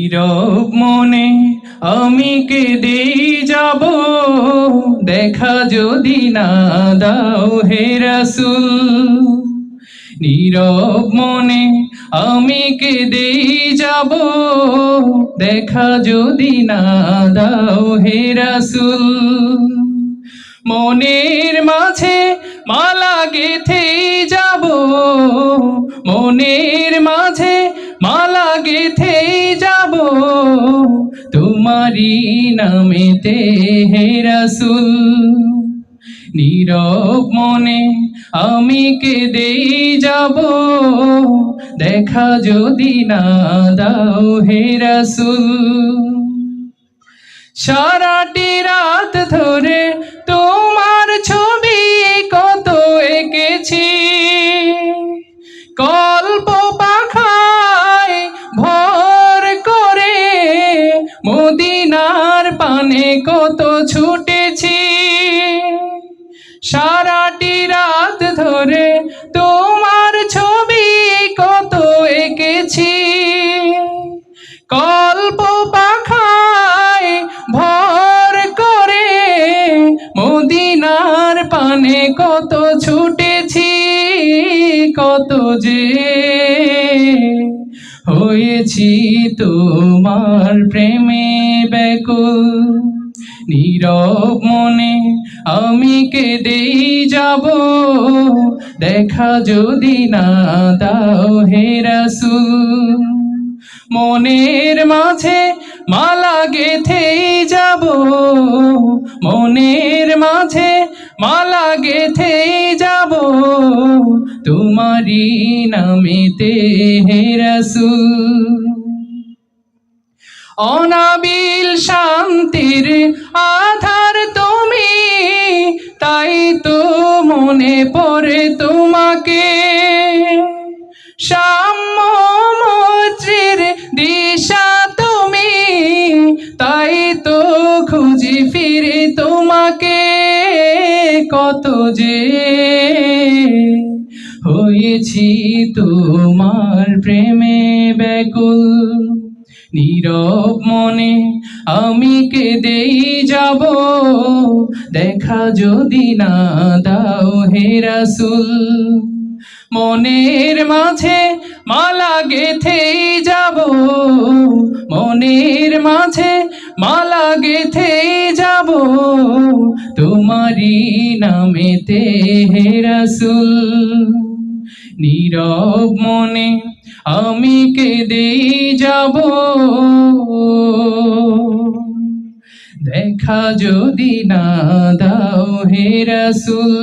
নীরব মনে আমি কেঁদেই যাব, দেখা যদি না দাও হে রাসূল। নীরব মনে আমি কেঁদেই যাব, দেখা যদি না দাও হে রাসূল। মনের মাঝে মালা গেঁথেই যাব, মনের মাঝে মালা গেঁথেই যাব, তোমারি নামেতে হে রাসূল। নীরব মনে আমি কেঁদেই যাব, দেখা যদি না দাও হে রাসূল। সারাটি রাত ধরে তোমার ছবি কত এঁকেছি, কল্প পাখায় ভর করে মদিনার পানে কত ছুটেছি। সারাটি রাত ধরে তোমার ছবি কত এঁকেছি, কল্প পাখায় ভর করে মদিনার পানে কত ছুটেছি। কত যে হয়েছি তোমার প্রেমে ব্যাকুল, নীরব মনে আমি কেঁদেই যাব, দেখা যদি না দাও হে রাসূল। মনের মাঝে মালা গেঁথেই যাব, মনের মাঝে মালা গেঁথেই যাব, তোমারি নামেতে হে রাসূল। অনাবিল শান্তির আধার তুমি, তাই তো মনে পড়ে তোমাকে। সাম্য মৈত্রীর দিশা তুমি, তাই তো খুঁজি ফিরে তোমাকে। কত যে হয়েছি তোমার প্রেমে ব্যাকুল, নীরব মনে আমি কেঁদেই যাব, দেখা যদি না দাও হে রাসূল। মনের মাঝে মালা গেঁথেই যাব, মনের মাঝে মালা গেঁথেই যাব, তোমারি নামেতে হে রাসূল। নীরব মনে আমি কেঁদেই যাব, দেখা যদি না দাও হে রাসূল।